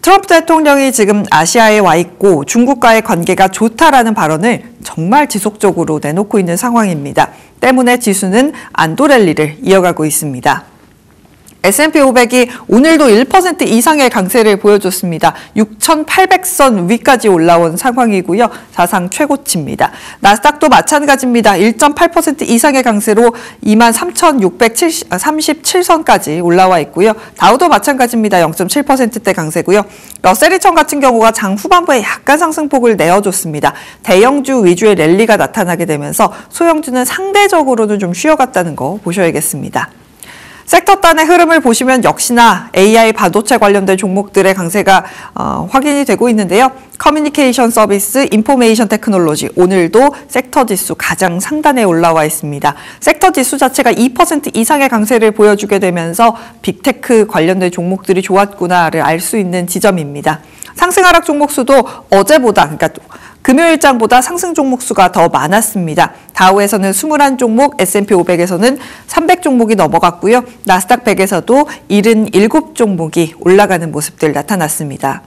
트럼프 대통령이 지금 아시아에 와 있고 중국과의 관계가 좋다라는 발언을 정말 지속적으로 내놓고 있는 상황입니다. 때문에 지수는 안도 랠리를 이어가고 있습니다. S&P 500이 오늘도 1% 이상의 강세를 보여줬습니다. 6,800선 위까지 올라온 상황이고요. 사상 최고치입니다. 나스닥도 마찬가지입니다. 1.8% 이상의 강세로 23,637선까지 올라와 있고요. 다우도 마찬가지입니다. 0.7%대 강세고요. 러셀 2000 같은 경우가 장 후반부에 약간 상승폭을 내어줬습니다. 대형주 위주의 랠리가 나타나게 되면서 소형주는 상대적으로는 좀 쉬어갔다는 거 보셔야겠습니다. 섹터 단의 흐름을 보시면 역시나 AI 반도체 관련된 종목들의 강세가 확인이 되고 있는데요. 커뮤니케이션 서비스, 인포메이션 테크놀로지 오늘도 섹터 지수 가장 상단에 올라와 있습니다. 섹터 지수 자체가 2% 이상의 강세를 보여주게 되면서 빅테크 관련된 종목들이 좋았구나를 알 수 있는 지점입니다. 상승 하락 종목 수도 어제보다 그러니까 금요일장보다 상승 종목 수가 더 많았습니다. 다우에서는 21종목, S&P 500에서는 300종목이 넘어갔고요. 나스닥 100에서도 77종목이 올라가는 모습들 나타났습니다.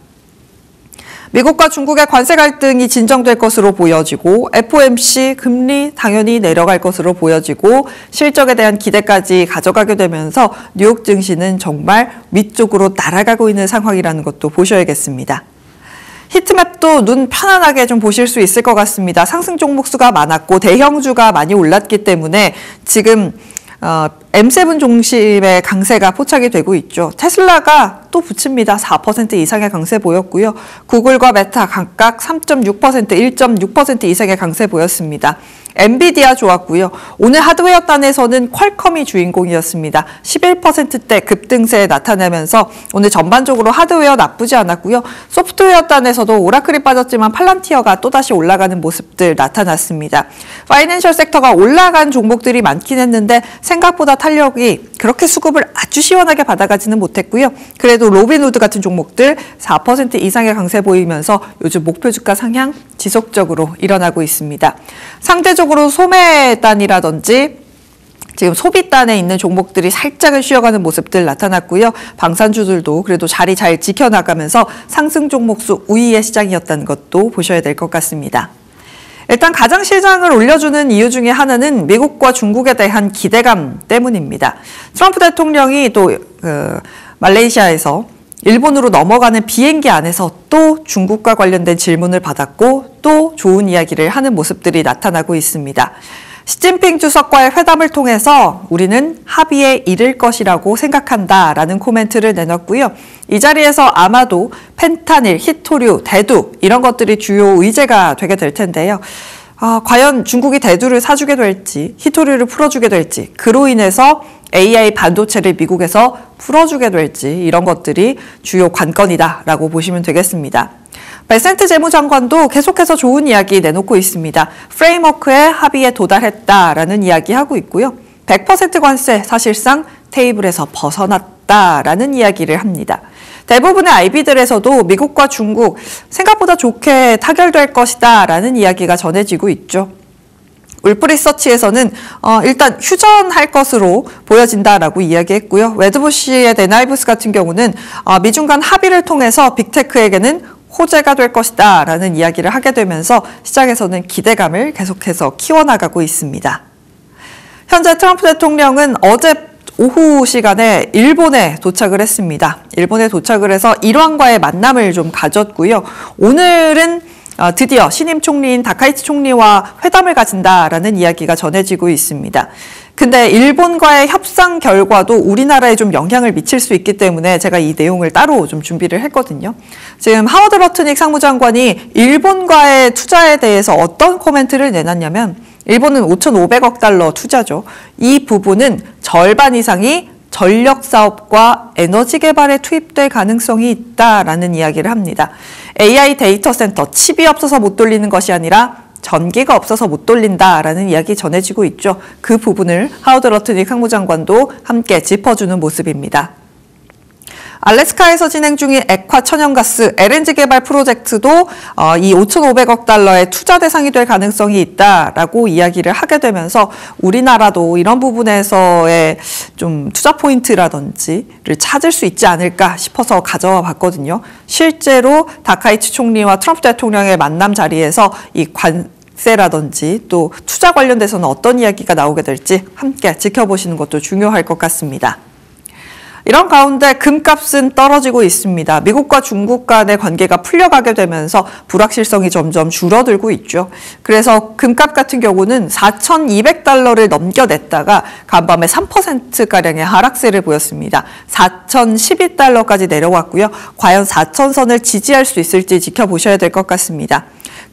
미국과 중국의 관세 갈등이 진정될 것으로 보여지고 FOMC 금리 당연히 내려갈 것으로 보여지고 실적에 대한 기대까지 가져가게 되면서 뉴욕 증시는 정말 위쪽으로 날아가고 있는 상황이라는 것도 보셔야겠습니다. 히트맵도 눈 편안하게 좀 보실 수 있을 것 같습니다. 상승 종목 수가 많았고 대형주가 많이 올랐기 때문에 지금 M7 중심의 강세가 포착이 되고 있죠. 테슬라가 또 붙입니다. 4% 이상의 강세 보였고요. 구글과 메타 각각 3.6%, 1.6% 이상의 강세 보였습니다. 엔비디아 좋았고요. 오늘 하드웨어 단에서는 퀄컴이 주인공이었습니다. 11%대 급등세 나타내면서 오늘 전반적으로 하드웨어 나쁘지 않았고요. 소프트웨어 단에서도 오라클이 빠졌지만 팔란티어가 또다시 올라가는 모습들 나타났습니다. 파이낸셜 섹터가 올라간 종목들이 많긴 했는데 생각보다 탄력이 그렇게 수급을 아주 시원하게 받아가지는 못했고요. 그래도 로빈후드 같은 종목들 4% 이상의 강세 보이면서 요즘 목표 주가 상향 지속적으로 일어나고 있습니다. 상대적으로 소매단이라든지 지금 소비단에 있는 종목들이 살짝은 쉬어가는 모습들 나타났고요. 방산주들도 그래도 자리 잘 지켜나가면서 상승 종목수 우위의 시장이었다는 것도 보셔야 될 것 같습니다. 일단 가장 시장을 올려주는 이유 중에 하나는 미국과 중국에 대한 기대감 때문입니다. 트럼프 대통령이 또 말레이시아에서 일본으로 넘어가는 비행기 안에서 또 중국과 관련된 질문을 받았고 또 좋은 이야기를 하는 모습들이 나타나고 있습니다. 시진핑 주석과의 회담을 통해서 우리는 합의에 이를 것이라고 생각한다라는 코멘트를 내놨고요. 이 자리에서 아마도 펜타닐, 히토류, 대두 이런 것들이 주요 의제가 되게 될 텐데요. 과연 중국이 대두를 사주게 될지, 히토류를 풀어주게 될지, 그로 인해서 AI 반도체를 미국에서 풀어주게 될지 이런 것들이 주요 관건이다라고 보시면 되겠습니다. 베센트 재무장관도 계속해서 좋은 이야기 내놓고 있습니다. 프레임워크의 합의에 도달했다라는 이야기하고 있고요. 100% 관세 사실상 테이블에서 벗어났다라는 이야기를 합니다. 대부분의 IB들에서도 미국과 중국 생각보다 좋게 타결될 것이다라는 이야기가 전해지고 있죠. 울프리서치에서는 일단 휴전할 것으로 보여진다라고 이야기했고요. 웨드부시의 데나이브스 같은 경우는 미중 간 합의를 통해서 빅테크에게는 호재가 될 것이다 라는 이야기를 하게 되면서 시장에서는 기대감을 계속해서 키워나가고 있습니다. 현재 트럼프 대통령은 어제 오후 시간에 일본에 도착을 했습니다. 일본에 도착을 해서 일왕과의 만남을 좀 가졌고요. 오늘은 드디어 신임 총리인 다카이치 총리와 회담을 가진다라는 이야기가 전해지고 있습니다. 근데 일본과의 협상 결과도 우리나라에 좀 영향을 미칠 수 있기 때문에 제가 이 내용을 따로 좀 준비를 했거든요. 지금 하워드 러트닉 상무장관이 일본과의 투자에 대해서 어떤 코멘트를 내놨냐면 일본은 5,500억 달러 투자죠. 이 부분은 절반 이상이 전력 사업과 에너지 개발에 투입될 가능성이 있다라는 이야기를 합니다. AI 데이터 센터 칩이 없어서 못 돌리는 것이 아니라 전기가 없어서 못 돌린다라는 이야기 전해지고 있죠. 그 부분을 하워드 러트닉 상무장관도 함께 짚어주는 모습입니다. 알래스카에서 진행 중인 액화 천연가스 LNG 개발 프로젝트도 이 5,500억 달러의 투자 대상이 될 가능성이 있다라고 이야기를 하게 되면서 우리나라도 이런 부분에서의 좀 투자 포인트라든지를 찾을 수 있지 않을까 싶어서 가져와 봤거든요. 실제로 다카이치 총리와 트럼프 대통령의 만남 자리에서 이 관세라든지 또 투자 관련돼서는 어떤 이야기가 나오게 될지 함께 지켜보시는 것도 중요할 것 같습니다. 이런 가운데 금값은 떨어지고 있습니다. 미국과 중국 간의 관계가 풀려가게 되면서 불확실성이 점점 줄어들고 있죠. 그래서 금값 같은 경우는 4,200달러를 넘겨냈다가 간밤에 3%가량의 하락세를 보였습니다. 4,012달러까지 내려왔고요. 과연 4,000선을 지지할 수 있을지 지켜보셔야 될 것 같습니다.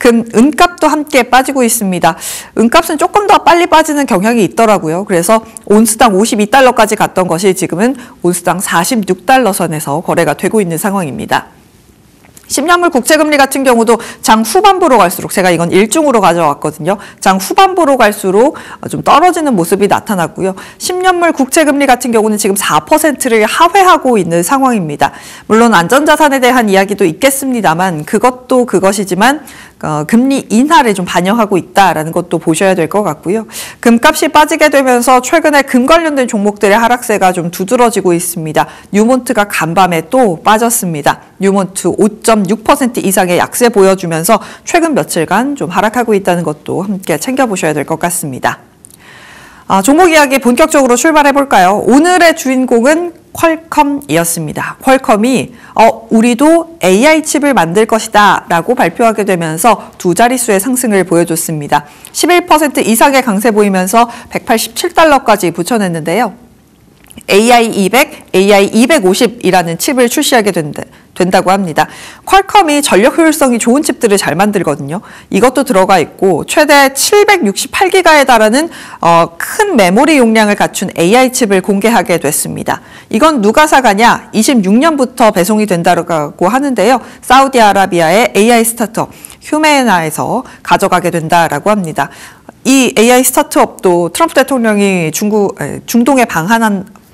은값도 함께 빠지고 있습니다. 은값은 조금 더 빨리 빠지는 경향이 있더라고요. 그래서 온스당 52달러까지 갔던 것이 지금은 온스당 46달러 선에서 거래가 되고 있는 상황입니다. 10년물 국채금리 같은 경우도 장 후반부로 갈수록, 제가 이건 일중으로 가져왔거든요. 장 후반부로 갈수록 좀 떨어지는 모습이 나타났고요. 10년물 국채금리 같은 경우는 지금 4%를 하회하고 있는 상황입니다. 물론 안전자산에 대한 이야기도 있겠습니다만 그것도 그것이지만 금리 인하를 좀 반영하고 있다라는 것도 보셔야 될 것 같고요. 금값이 빠지게 되면서 최근에 금 관련된 종목들의 하락세가 좀 두드러지고 있습니다. 뉴몬트가 간밤에 또 빠졌습니다. 뉴몬트 5.6% 이상의 약세 보여주면서 최근 며칠간 좀 하락하고 있다는 것도 함께 챙겨보셔야 될 것 같습니다. 종목 이야기 본격적으로 출발해 볼까요? 오늘의 주인공은 퀄컴이었습니다. 퀄컴이 우리도 AI 칩을 만들 것이다 라고 발표하게 되면서 두 자릿수의 상승을 보여줬습니다. 11% 이상의 강세 보이면서 187달러까지 붙여냈는데요. AI200, AI250이라는 칩을 출시하게 된다고 합니다. 퀄컴이 전력 효율성이 좋은 칩들을 잘 만들거든요. 이것도 들어가 있고 최대 768기가에 달하는 큰 메모리 용량을 갖춘 AI 칩을 공개하게 됐습니다. 이건 누가 사가냐? 26년부터 배송이 된다고 하는데요. 사우디아라비아의 AI 스타트업 휴메나에서 가져가게 된다라고 합니다. 이 AI 스타트업도 트럼프 대통령이 중동에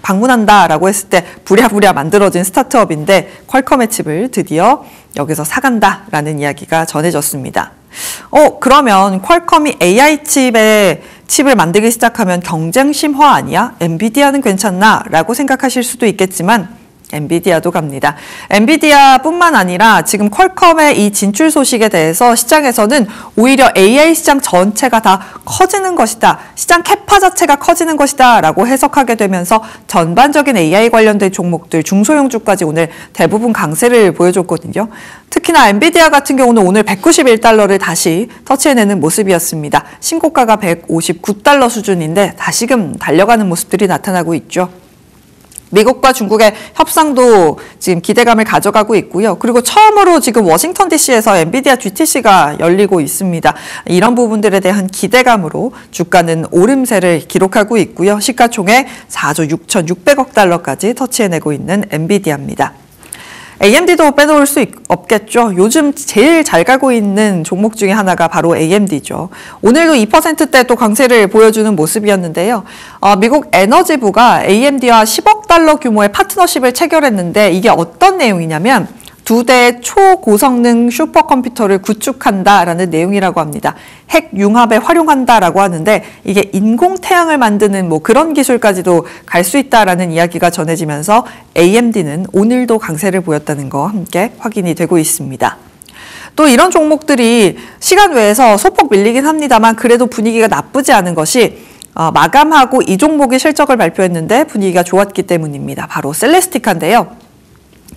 방문한다라고 했을 때 부랴부랴 만들어진 스타트업인데 퀄컴의 칩을 드디어 여기서 사간다라는 이야기가 전해졌습니다. 그러면 퀄컴이 AI 칩을 만들기 시작하면 경쟁 심화 아니야? 엔비디아는 괜찮나? 라고 생각하실 수도 있겠지만 엔비디아도 갑니다. 엔비디아뿐만 아니라 지금 퀄컴의 이 진출 소식에 대해서 시장에서는 오히려 AI 시장 전체가 다 커지는 것이다. 시장 캐파 자체가 커지는 것이다 라고 해석하게 되면서 전반적인 AI 관련된 종목들, 중소형주까지 오늘 대부분 강세를 보여줬거든요. 특히나 엔비디아 같은 경우는 오늘 191달러를 다시 터치해내는 모습이었습니다. 신고가가 159달러 수준인데 다시금 달려가는 모습들이 나타나고 있죠. 미국과 중국의 협상도 지금 기대감을 가져가고 있고요. 그리고 처음으로 지금 워싱턴 DC에서 엔비디아 GTC가 열리고 있습니다. 이런 부분들에 대한 기대감으로 주가는 오름세를 기록하고 있고요. 시가총액 4조 6,600억 달러까지 터치해내고 있는 엔비디아입니다. AMD도 빼놓을 수 없겠죠. 요즘 제일 잘 가고 있는 종목 중에 하나가 바로 AMD죠. 오늘도 2%대 또 강세를 보여주는 모습이었는데요. 미국 에너지부가 AMD와 10억 달러 규모의 파트너십을 체결했는데 이게 어떤 내용이냐면 두 대의 초고성능 슈퍼컴퓨터를 구축한다라는 내용이라고 합니다. 핵 융합에 활용한다라고 하는데 이게 인공태양을 만드는 그런 기술까지도 갈 수 있다라는 이야기가 전해지면서 AMD는 오늘도 강세를 보였다는 거 함께 확인이 되고 있습니다. 또 이런 종목들이 시간 외에서 소폭 밀리긴 합니다만 그래도 분위기가 나쁘지 않은 것이 마감하고 이 종목의 실적을 발표했는데 분위기가 좋았기 때문입니다. 바로 셀레스티카인데요.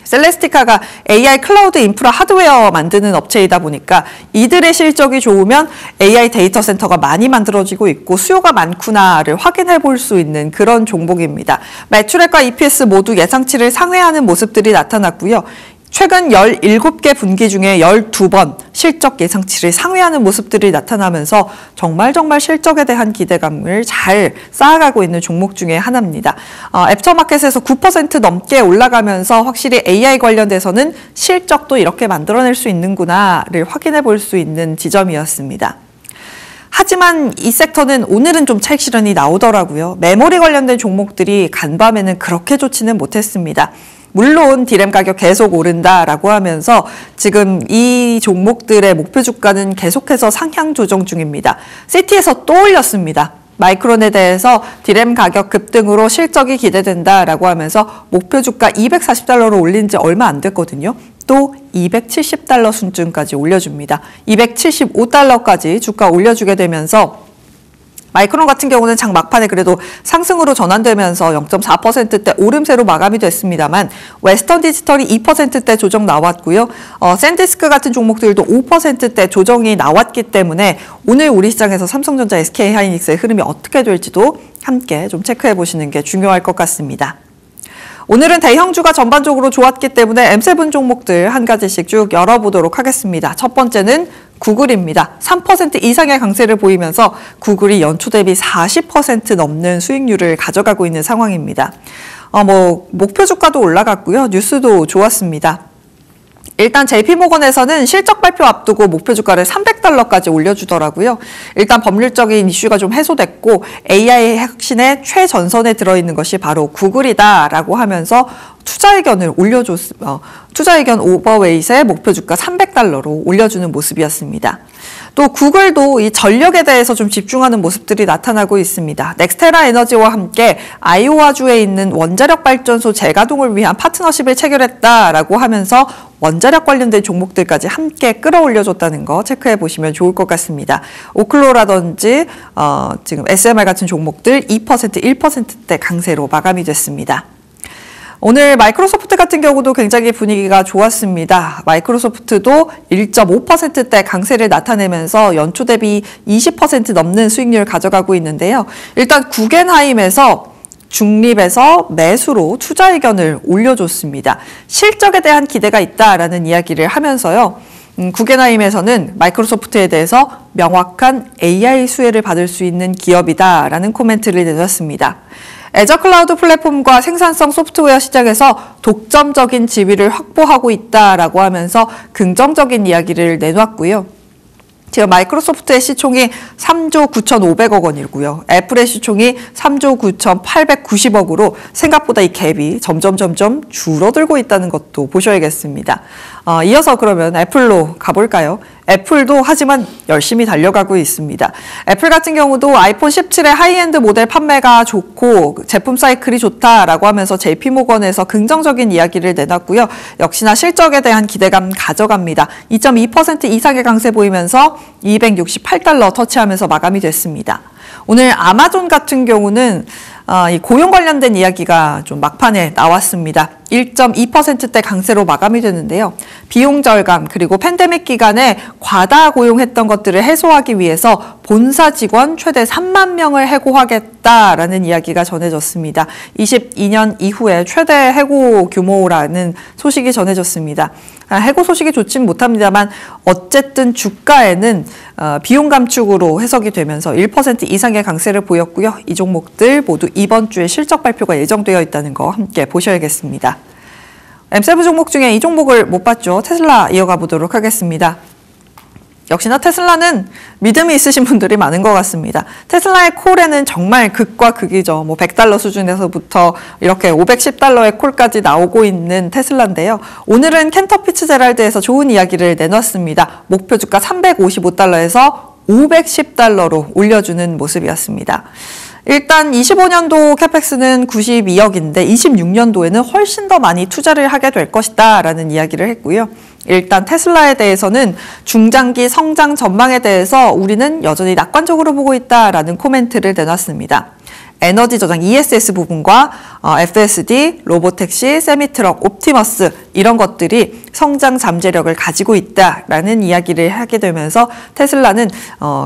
셀레스티카가 AI 클라우드 인프라 하드웨어 만드는 업체이다 보니까 이들의 실적이 좋으면 AI 데이터 센터가 많이 만들어지고 있고 수요가 많구나를 확인해 볼 수 있는 그런 종목입니다. 매출액과 EPS 모두 예상치를 상회하는 모습들이 나타났고요. 최근 17개 분기 중에 12번 실적 예상치를 상회하는 모습들이 나타나면서 정말 실적에 대한 기대감을 잘 쌓아가고 있는 종목 중에 하나입니다. 애프터마켓에서 9% 넘게 올라가면서 확실히 AI 관련돼서는 실적도 이렇게 만들어낼 수 있는구나를 확인해 볼 수 있는 지점이었습니다. 하지만 이 섹터는 오늘은 좀 차익 실현이 나오더라고요. 메모리 관련된 종목들이 간밤에는 그렇게 좋지는 못했습니다. 물론 디램 가격 계속 오른다라고 하면서 지금 이 종목들의 목표 주가는 계속해서 상향 조정 중입니다. 시티에서 또 올렸습니다. 마이크론에 대해서 디램 가격 급등으로 실적이 기대된다라고 하면서 목표 주가 240달러로 올린 지 얼마 안 됐거든요. 또 270달러 수준까지 올려줍니다. 275달러까지 주가 올려주게 되면서 마이크론 같은 경우는 장 막판에 그래도 상승으로 전환되면서 0.4%대 오름세로 마감이 됐습니다만 웨스턴 디지털이 2%대 조정 나왔고요. 샌디스크 같은 종목들도 5%대 조정이 나왔기 때문에 오늘 우리 시장에서 삼성전자, SK하이닉스의 흐름이 어떻게 될지도 함께 좀 체크해 보시는 게 중요할 것 같습니다. 오늘은 대형주가 전반적으로 좋았기 때문에 M7 종목들 한 가지씩 쭉 열어보도록 하겠습니다. 첫 번째는 구글입니다. 3% 이상의 강세를 보이면서 구글이 연초 대비 40% 넘는 수익률을 가져가고 있는 상황입니다. 목표 주가도 올라갔고요. 뉴스도 좋았습니다. 일단 JP모건에서는 실적 발표 앞두고 목표 주가를 300달러까지 올려주더라고요. 일단 법률적인 이슈가 좀 해소됐고 AI 혁신의 최전선에 들어있는 것이 바로 구글이다라고 하면서 투자 의견을 투자 의견 오버웨이트의 목표 주가 300달러로 올려주는 모습이었습니다. 또 구글도 이 전력에 대해서 좀 집중하는 모습들이 나타나고 있습니다. 넥스테라 에너지와 함께 아이오와주에 있는 원자력 발전소 재가동을 위한 파트너십을 체결했다라고 하면서 원자력 관련된 종목들까지 함께 끌어올려줬다는 거 체크해 보시면 좋을 것 같습니다. 오클로라든지 지금 SMR 같은 종목들 2%, 1%대 강세로 마감이 됐습니다. 오늘 마이크로소프트 같은 경우도 굉장히 분위기가 좋았습니다. 마이크로소프트도 1.5%대 강세를 나타내면서 연초 대비 20% 넘는 수익률을 가져가고 있는데요. 일단 구겐하임에서 중립에서 매수로 투자 의견을 올려줬습니다. 실적에 대한 기대가 있다라는 이야기를 하면서요. 구겐하임에서는 마이크로소프트에 대해서 명확한 AI 수혜를 받을 수 있는 기업이다라는 코멘트를 내놨습니다. 애저 클라우드 플랫폼과 생산성 소프트웨어 시장에서 독점적인 지위를 확보하고 있다라고 하면서 긍정적인 이야기를 내놨고요. 지금 마이크로소프트의 시총이 3조 9,500억 원이고요. 애플의 시총이 3조 9,890억으로 생각보다 이 갭이 점점 줄어들고 있다는 것도 보셔야겠습니다. 이어서 그러면 애플로 가볼까요? 애플도 하지만 열심히 달려가고 있습니다. 애플 같은 경우도 아이폰 17의 하이엔드 모델 판매가 좋고 제품 사이클이 좋다라고 하면서 JP모건에서 긍정적인 이야기를 내놨고요. 역시나 실적에 대한 기대감 가져갑니다. 2.2% 이상의 강세 보이면서 268달러 터치하면서 마감이 됐습니다. 오늘 아마존 같은 경우는 이 고용 관련된 이야기가 좀 막판에 나왔습니다. 1.2%대 강세로 마감이 되는데요. 비용 절감 그리고 팬데믹 기간에 과다 고용했던 것들을 해소하기 위해서 본사 직원 최대 3만 명을 해고하겠다라는 이야기가 전해졌습니다. 22년 이후에 최대 해고 규모라는 소식이 전해졌습니다. 해고 소식이 좋진 못합니다만 어쨌든 주가에는 비용 감축으로 해석이 되면서 1% 이상의 강세를 보였고요. 이 종목들 모두 이번 주에 실적 발표가 예정되어 있다는 거 함께 보셔야겠습니다. M7 종목 중에 이 종목을 못 봤죠. 테슬라 이어가 보도록 하겠습니다. 역시나 테슬라는 믿음이 있으신 분들이 많은 것 같습니다. 테슬라의 콜에는 정말 극과 극이죠. 100달러 수준에서부터 이렇게 510달러의 콜까지 나오고 있는 테슬라인데요. 오늘은 캔터 피츠제랄드에서 좋은 이야기를 내놨습니다. 목표 주가 355달러에서 510달러로 올려주는 모습이었습니다. 일단 25년도 캐펙스는 92억인데 26년도에는 훨씬 더 많이 투자를 하게 될 것이다 라는 이야기를 했고요. 일단 테슬라에 대해서는 중장기 성장 전망에 대해서 우리는 여전히 낙관적으로 보고 있다라는 코멘트를 내놨습니다. 에너지 저장 ESS 부분과 FSD, 로보택시, 세미트럭, 옵티머스 이런 것들이 성장 잠재력을 가지고 있다라는 이야기를 하게 되면서 테슬라는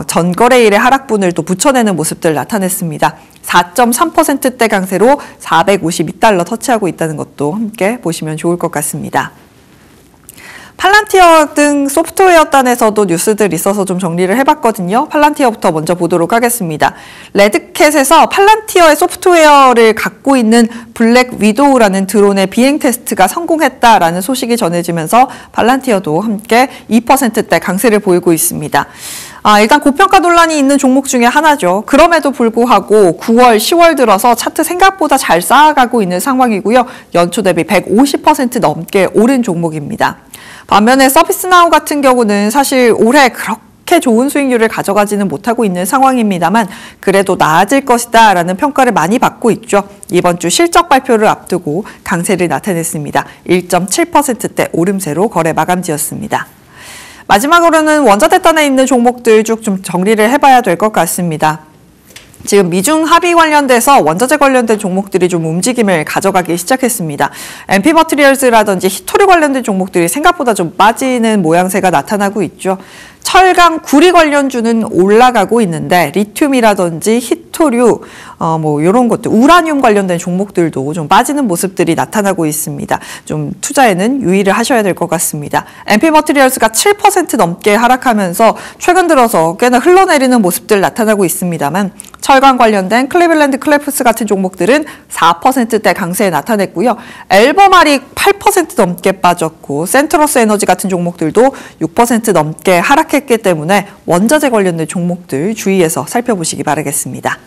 전거래일의 하락분을 또 붙여내는 모습들 나타냈습니다. 4.3%대 강세로 452달러 터치하고 있다는 것도 함께 보시면 좋을 것 같습니다. 팔란티어 등 소프트웨어 단에서도 뉴스들 있어서 좀 정리를 해봤거든요. 팔란티어부터 먼저 보도록 하겠습니다. 레드캣에서 팔란티어의 소프트웨어를 갖고 있는 블랙 위도우라는 드론의 비행 테스트가 성공했다라는 소식이 전해지면서 팔란티어도 함께 2%대 강세를 보이고 있습니다. 일단 고평가 논란이 있는 종목 중에 하나죠. 그럼에도 불구하고 9월, 10월 들어서 차트 생각보다 잘 쌓아가고 있는 상황이고요. 연초 대비 150% 넘게 오른 종목입니다. 반면에 서비스나우 같은 경우는 사실 올해 그렇게 좋은 수익률을 가져가지는 못하고 있는 상황입니다만 그래도 나아질 것이다 라는 평가를 많이 받고 있죠. 이번 주 실적 발표를 앞두고 강세를 나타냈습니다. 1.7%대 오름세로 거래 마감지었습니다. 마지막으로는 원자재단에 있는 종목들 쭉 좀 정리를 해봐야 될 것 같습니다. 지금 미중 합의 관련돼서 원자재 관련된 종목들이 좀 움직임을 가져가기 시작했습니다. MP머티리얼즈라든지 히토류 관련된 종목들이 생각보다 좀 빠지는 모양새가 나타나고 있죠. 철강, 구리 관련주는 올라가고 있는데 리튬이라든지 히토류, 이런 것들, 우라늄 관련된 종목들도 좀 빠지는 모습들이 나타나고 있습니다. 좀 투자에는 유의를 하셔야 될 것 같습니다. MP머티리얼즈가 7% 넘게 하락하면서 최근 들어서 꽤나 흘러내리는 모습들 나타나고 있습니다만 철강 관련된 클리블랜드 클래프스 같은 종목들은 4%대 강세에 나타냈고요. 엘버말이 8% 넘게 빠졌고 센트러스 에너지 같은 종목들도 6% 넘게 하락했기 때문에 원자재 관련된 종목들 주의해서 살펴보시기 바라겠습니다.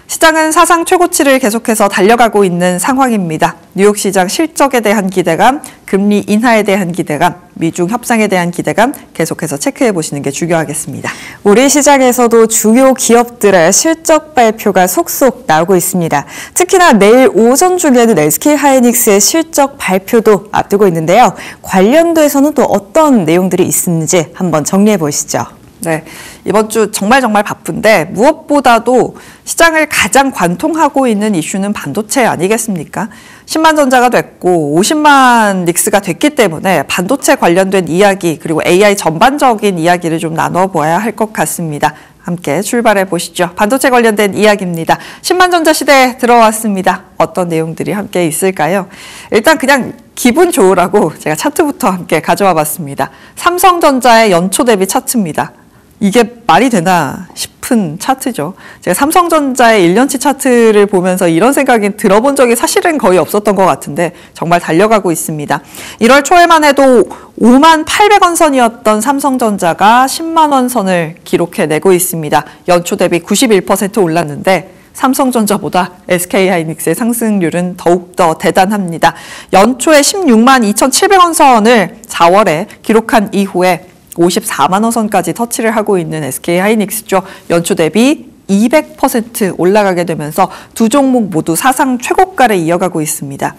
시장은 사상 최고치를 계속해서 달려가고 있는 상황입니다. 뉴욕시장 실적에 대한 기대감, 금리 인하에 대한 기대감, 미중 협상에 대한 기대감 계속해서 체크해 보시는 게 중요하겠습니다. 우리 시장에서도 주요 기업들의 실적 발표가 속속 나오고 있습니다. 특히나 내일 오전 중에는 SK하이닉스의 실적 발표도 앞두고 있는데요. 관련돼서는 또 어떤 내용들이 있는지 한번 정리해 보시죠. 네, 이번 주 정말 바쁜데 무엇보다도 시장을 가장 관통하고 있는 이슈는 반도체 아니겠습니까? 10만 전자가 됐고 50만 닉스가 됐기 때문에 반도체 관련된 이야기 그리고 AI 전반적인 이야기를 좀 나눠봐야 할 것 같습니다. 함께 출발해 보시죠. 반도체 관련된 이야기입니다. 10만 전자 시대에 들어왔습니다. 어떤 내용들이 함께 있을까요? 일단 그냥 기분 좋으라고 제가 차트부터 함께 가져와 봤습니다. 삼성전자의 연초 대비 차트입니다. 이게 말이 되나 싶은 차트죠. 제가 삼성전자의 1년치 차트를 보면서 이런 생각이 들어본 적이 사실은 거의 없었던 것 같은데 정말 달려가고 있습니다. 1월 초에만 해도 5만 800원 선이었던 삼성전자가 10만 원 선을 기록해내고 있습니다. 연초 대비 91% 올랐는데 삼성전자보다 SK하이닉스의 상승률은 더욱더 대단합니다. 연초에 16만 2,700원 선을 4월에 기록한 이후에 54만 원 선까지 터치를 하고 있는 SK하이닉스죠. 연초 대비 200% 올라가게 되면서 두 종목 모두 사상 최고가를 이어가고 있습니다.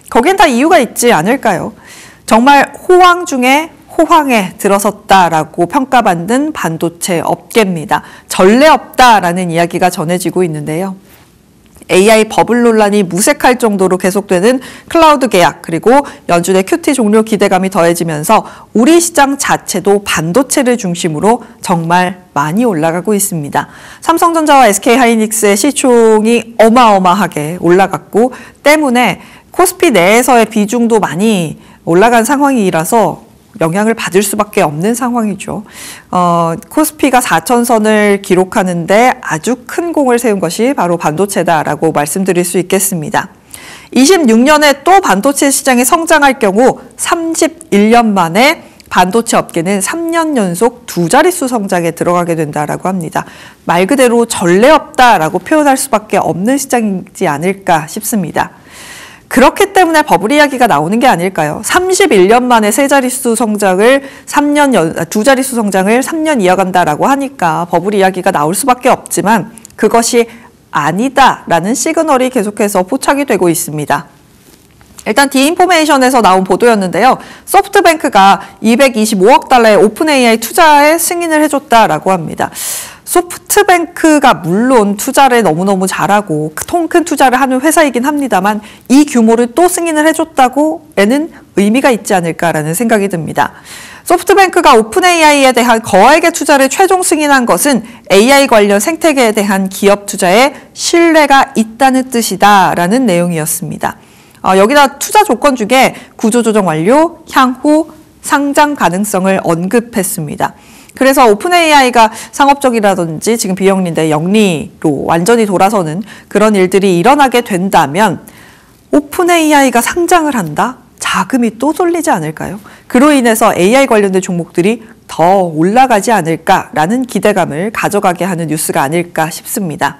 거기엔 다 이유가 있지 않을까요? 정말 호황 중에 호황에 들어섰다라고 평가받는 반도체 업계입니다. 전례 없다라는 이야기가 전해지고 있는데요. AI 버블 논란이 무색할 정도로 계속되는 클라우드 계약 그리고 연준의 QT 종료 기대감이 더해지면서 우리 시장 자체도 반도체를 중심으로 정말 많이 올라가고 있습니다. 삼성전자와 SK하이닉스의 시총이 어마어마하게 올라갔고 때문에 코스피 내에서의 비중도 많이 올라간 상황이라서 영향을 받을 수밖에 없는 상황이죠. 코스피가 4천선을 기록하는데 아주 큰 공을 세운 것이 바로 반도체다라고 말씀드릴 수 있겠습니다. 26년에 또 반도체 시장이 성장할 경우 31년 만에 반도체 업계는 3년 연속 두 자릿수 성장에 들어가게 된다라고 합니다. 말 그대로 전례 없다라고 표현할 수밖에 없는 시장이지 않을까 싶습니다. 그렇기 때문에 버블 이야기가 나오는 게 아닐까요? 31년 만에 세 자릿수 성장을 두 자릿수 성장을 3년 이어간다라고 하니까 버블 이야기가 나올 수밖에 없지만 그것이 아니다라는 시그널이 계속해서 포착이 되고 있습니다. 일단 디인포메이션에서 나온 보도였는데요. 소프트뱅크가 225억 달러의 오픈 AI 투자에 승인을 해줬다라고 합니다. 소프트뱅크가 물론 투자를 너무너무 잘하고 통 큰 투자를 하는 회사이긴 합니다만 이 규모를 또 승인을 해줬다고에는 의미가 있지 않을까라는 생각이 듭니다. 소프트뱅크가 오픈 AI에 대한 거액의 투자를 최종 승인한 것은 AI 관련 생태계에 대한 기업 투자에 신뢰가 있다는 뜻이다라는 내용이었습니다. 여기다 투자 조건 중에 구조조정 완료, 향후 상장 가능성을 언급했습니다. 그래서 오픈 AI가 상업적이라든지 지금 비영리인데 영리로 완전히 돌아서는 그런 일들이 일어나게 된다면 오픈 AI가 상장을 한다? 자금이 또 쏠리지 않을까요? 그로 인해서 AI 관련된 종목들이 더 올라가지 않을까라는 기대감을 가져가게 하는 뉴스가 아닐까 싶습니다.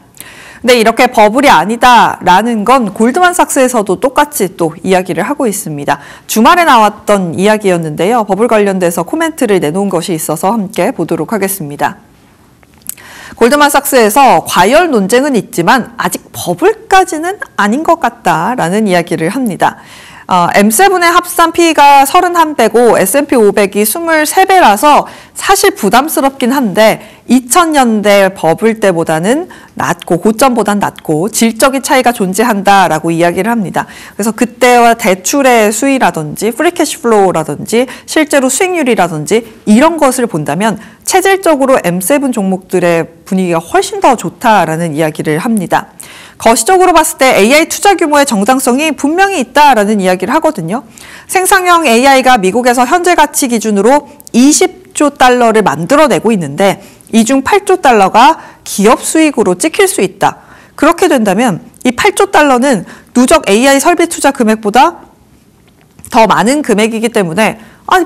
근데 이렇게 버블이 아니다라는 건 골드만삭스에서도 똑같이 또 이야기를 하고 있습니다. 주말에 나왔던 이야기였는데요. 버블 관련돼서 코멘트를 내놓은 것이 있어서 함께 보도록 하겠습니다. 골드만삭스에서 과열 논쟁은 있지만 아직 버블까지는 아닌 것 같다라는 이야기를 합니다. M7의 합산 P가 31배고 S&P 500이 23배라서 사실 부담스럽긴 한데 2000년대 버블 때보다는 낮고 고점보단 낮고 질적인 차이가 존재한다라고 이야기를 합니다. 그래서 그때와 대출의 수위라든지 프리캐시 플로우라든지 실제로 수익률이라든지 이런 것을 본다면 체질적으로 M7 종목들의 분위기가 훨씬 더 좋다라는 이야기를 합니다. 거시적으로 봤을 때 AI 투자 규모의 정당성이 분명히 있다라는 이야기를 하거든요. 생산형 AI가 미국에서 현재 가치 기준으로 20조 달러를 만들어내고 있는데 이 중 8조 달러가 기업 수익으로 찍힐 수 있다. 그렇게 된다면 이 8조 달러는 누적 AI 설비 투자 금액보다 더 많은 금액이기 때문에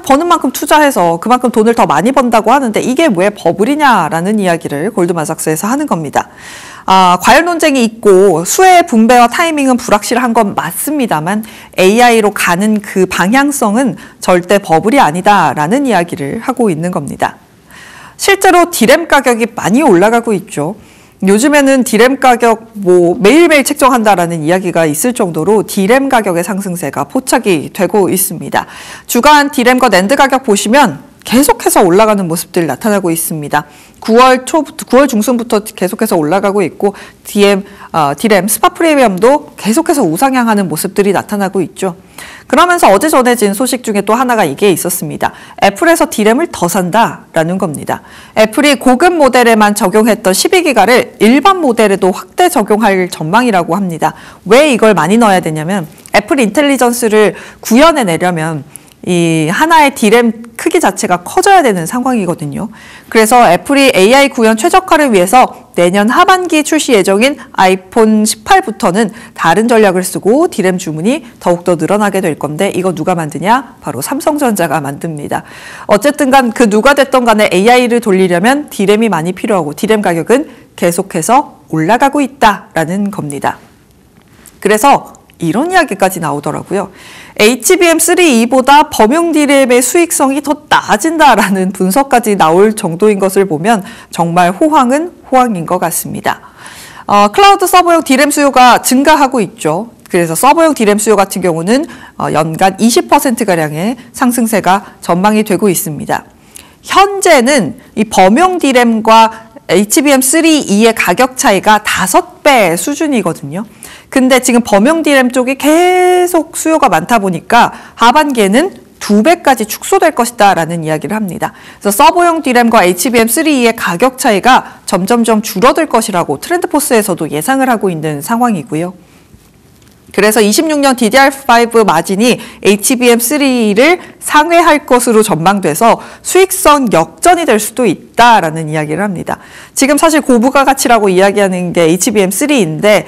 버는 만큼 투자해서 그만큼 돈을 더 많이 번다고 하는데 이게 왜 버블이냐라는 이야기를 골드만삭스에서 하는 겁니다. 과열 논쟁이 있고 수혜 분배와 타이밍은 불확실한 건 맞습니다만 AI로 가는 그 방향성은 절대 버블이 아니다라는 이야기를 하고 있는 겁니다. 실제로 디램 가격이 많이 올라가고 있죠. 요즘에는 디램 가격 매일매일 책정한다라는 이야기가 있을 정도로 디램 가격의 상승세가 포착이 되고 있습니다. 주간 디램과 낸드 가격 보시면 계속해서 올라가는 모습들 나타나고 있습니다. 9월 중순부터 계속해서 올라가고 있고 디램 스팟 프리미엄도 계속해서 우상향하는 모습들이 나타나고 있죠. 그러면서 어제 전해진 소식 중에 또 하나가 이게 있었습니다. 애플에서 디램을 더 산다라는 겁니다. 애플이 고급 모델에만 적용했던 12기가를 일반 모델에도 확대 적용할 전망이라고 합니다. 왜 이걸 많이 넣어야 되냐면 애플 인텔리전스를 구현해내려면 이 하나의 디램 크기 자체가 커져야 되는 상황이거든요. 그래서 애플이 AI 구현 최적화를 위해서 내년 하반기 출시 예정인 아이폰 18부터는 다른 전략을 쓰고 디램 주문이 더욱더 늘어나게 될 건데 이거 누가 만드냐? 바로 삼성전자가 만듭니다. 어쨌든 간 그 누가 됐던 간에 AI를 돌리려면 디램이 많이 필요하고 디램 가격은 계속해서 올라가고 있다라는 겁니다. 그래서 이런 이야기까지 나오더라고요. HBM3E보다 범용 디램의 수익성이 더 나아진다라는 분석까지 나올 정도인 것을 보면 정말 호황은 호황인 것 같습니다. 클라우드 서버용 디램 수요가 증가하고 있죠. 그래서 서버용 디램 수요 같은 경우는 연간 20%가량의 상승세가 전망이 되고 있습니다. 현재는 이 범용 디램과 HBM3E의 가격 차이가 5배 수준이거든요. 근데 지금 범용 디램 쪽이 계속 수요가 많다 보니까 하반기에는 2배까지 축소될 것이다라는 이야기를 합니다. 그래서 서버용 디램과 HBM3E의 가격 차이가 점점점 줄어들 것이라고 트렌드포스에서도 예상을 하고 있는 상황이고요. 그래서 26년 DDR5 마진이 HBM3E를 상회할 것으로 전망돼서 수익성 역전이 될 수도 있다라는 이야기를 합니다. 지금 사실 고부가가치라고 이야기하는 게 HBM3E인데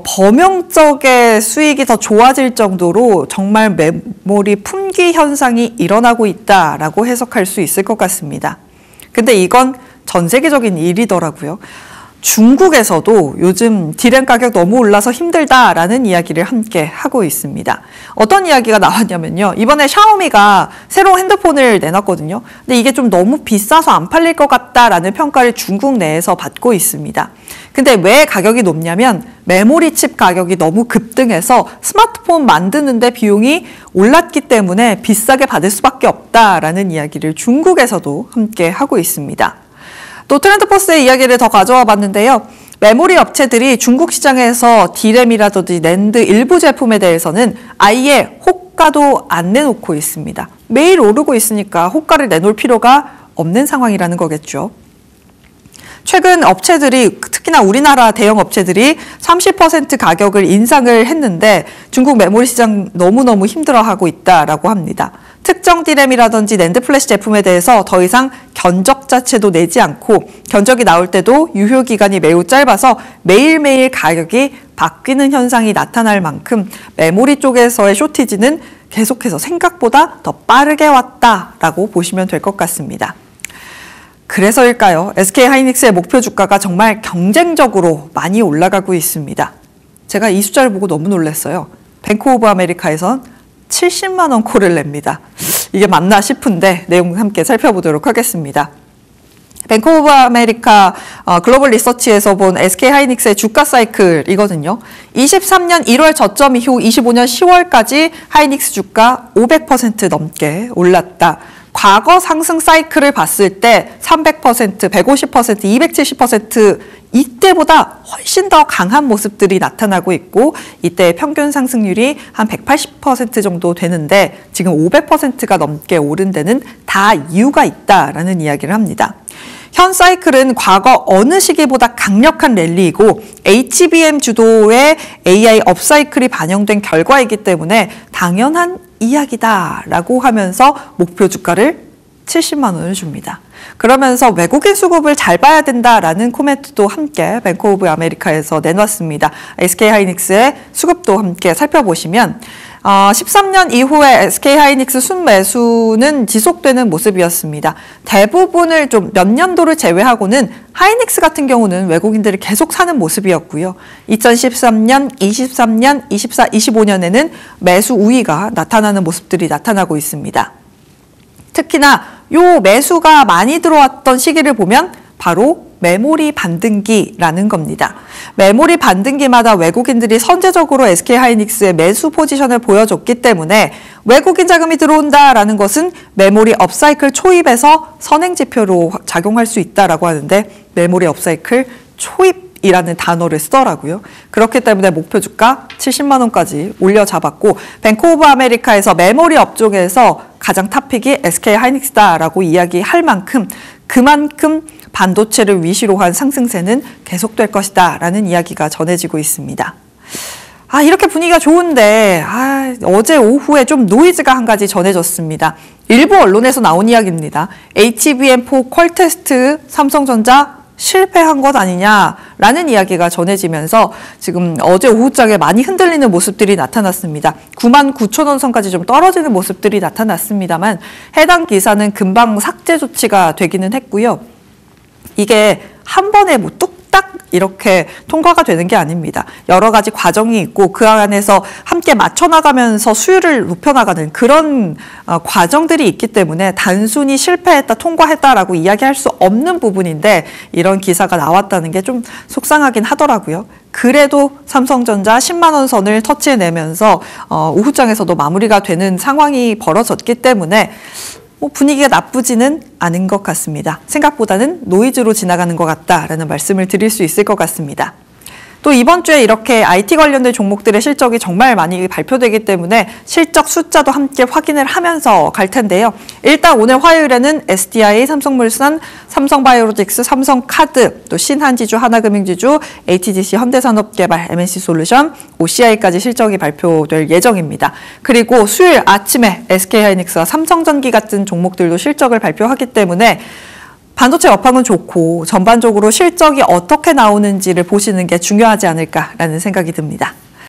범용 쪽의 수익이 더 좋아질 정도로 정말 메모리 품귀 현상이 일어나고 있다라고 해석할 수 있을 것 같습니다. 근데 이건 전 세계적인 일이더라고요. 중국에서도 요즘 디램 가격 너무 올라서 힘들다라는 이야기를 함께 하고 있습니다. 어떤 이야기가 나왔냐면요. 이번에 샤오미가 새로운 핸드폰을 내놨거든요. 근데 이게 좀 너무 비싸서 안 팔릴 것 같다라는 평가를 중국 내에서 받고 있습니다. 근데 왜 가격이 높냐면 메모리 칩 가격이 너무 급등해서 스마트폰 만드는데 비용이 올랐기 때문에 비싸게 받을 수밖에 없다라는 이야기를 중국에서도 함께 하고 있습니다. 또 트렌드포스의 이야기를 더 가져와 봤는데요. 메모리 업체들이 중국 시장에서 디램이라든지 낸드 일부 제품에 대해서는 아예 호가도 안 내놓고 있습니다. 매일 오르고 있으니까 호가를 내놓을 필요가 없는 상황이라는 거겠죠. 최근 업체들이 특히나 우리나라 대형 업체들이 30% 가격을 인상을 했는데 중국 메모리 시장 너무너무 힘들어하고 있다라고 합니다. 특정 디램이라든지 낸드 플래시 제품에 대해서 더 이상 견적 자체도 내지 않고 견적이 나올 때도 유효 기간이 매우 짧아서 매일매일 가격이 바뀌는 현상이 나타날 만큼 메모리 쪽에서의 쇼티지는 계속해서 생각보다 더 빠르게 왔다라고 보시면 될 것 같습니다. 그래서일까요? SK하이닉스의 목표 주가가 정말 경쟁적으로 많이 올라가고 있습니다. 제가 이 숫자를 보고 너무 놀랐어요. 뱅크 오브 아메리카에선 70만 원 콜을 냅니다. 이게 맞나 싶은데 내용 함께 살펴보도록 하겠습니다. 뱅크 오브 아메리카 글로벌 리서치에서 본 SK하이닉스의 주가 사이클이거든요. 23년 1월 저점 이후 25년 10월까지 하이닉스 주가 500% 넘게 올랐다. 과거 상승 사이클을 봤을 때 300%, 150%, 270% 이때보다 훨씬 더 강한 모습들이 나타나고 있고 이때의 평균 상승률이 한 180% 정도 되는데 지금 500%가 넘게 오른 데는 다 이유가 있다라는 이야기를 합니다. 현 사이클은 과거 어느 시기보다 강력한 랠리이고 HBM 주도의 AI 업사이클이 반영된 결과이기 때문에 당연한 이야기다라고 하면서 목표 주가를 70만 원을 줍니다. 그러면서 외국인 수급을 잘 봐야 된다라는 코멘트도 함께 뱅크 오브 아메리카에서 내놨습니다. SK하이닉스의 수급도 함께 살펴보시면 13년 이후에 SK하이닉스 순매수는 지속되는 모습이었습니다. 대부분을 좀 몇 년도를 제외하고는 하이닉스 같은 경우는 외국인들이 계속 사는 모습이었고요. 2013년, 23년, 24, 25년에는 매수 우위가 나타나는 모습들이 나타나고 있습니다. 특히나 요 매수가 많이 들어왔던 시기를 보면 바로 메모리 반등기라는 겁니다. 메모리 반등기마다 외국인들이 선제적으로 SK하이닉스의 매수 포지션을 보여줬기 때문에 외국인 자금이 들어온다라는 것은 메모리 업사이클 초입에서 선행지표로 작용할 수 있다라고 하는데 메모리 업사이클 초입이라는 단어를 쓰더라고요. 그렇기 때문에 목표 주가 70만 원까지 올려잡았고 뱅크 오브 아메리카에서 메모리 업종에서 가장 탑픽이 SK하이닉스다라고 이야기할 만큼 그만큼 반도체를 위시로 한 상승세는 계속될 것이다 라는 이야기가 전해지고 있습니다. 이렇게 분위기가 좋은데 어제 오후에 좀 노이즈가 한 가지 전해졌습니다. 일부 언론에서 나온 이야기입니다. HBM4 퀄 테스트 삼성전자 실패한 것 아니냐라는 이야기가 전해지면서 지금 어제 오후장에 많이 흔들리는 모습들이 나타났습니다. 99,000원 선까지 좀 떨어지는 모습들이 나타났습니다만 해당 기사는 금방 삭제 조치가 되기는 했고요. 이게 한 번에 뭐 뚝딱 이렇게 통과가 되는 게 아닙니다. 여러 가지 과정이 있고 그 안에서 함께 맞춰나가면서 수율을 높여나가는 그런 과정들이 있기 때문에 단순히 실패했다, 통과했다라고 이야기할 수 없는 부분인데 이런 기사가 나왔다는 게 좀 속상하긴 하더라고요. 그래도 삼성전자 10만 원 선을 터치해내면서 오후장에서도 마무리가 되는 상황이 벌어졌기 때문에 분위기가 나쁘지는 않은 것 같습니다. 생각보다는 노이즈로 지나가는 것 같다라는 말씀을 드릴 수 있을 것 같습니다. 또 이번 주에 이렇게 IT 관련된 종목들의 실적이 정말 많이 발표되기 때문에 실적 숫자도 함께 확인을 하면서 갈 텐데요. 일단 오늘 화요일에는 SDI, 삼성물산, 삼성바이오로직스, 삼성카드, 또 신한지주, 하나금융지주, HGC, 현대산업개발, MNC솔루션, OCI까지 실적이 발표될 예정입니다. 그리고 수요일 아침에 SK하이닉스와 삼성전기 같은 종목들도 실적을 발표하기 때문에 반도체 업황은 좋고 전반적으로 실적이 어떻게 나오는지를 보시는 게 중요하지 않을까라는 생각이 듭니다.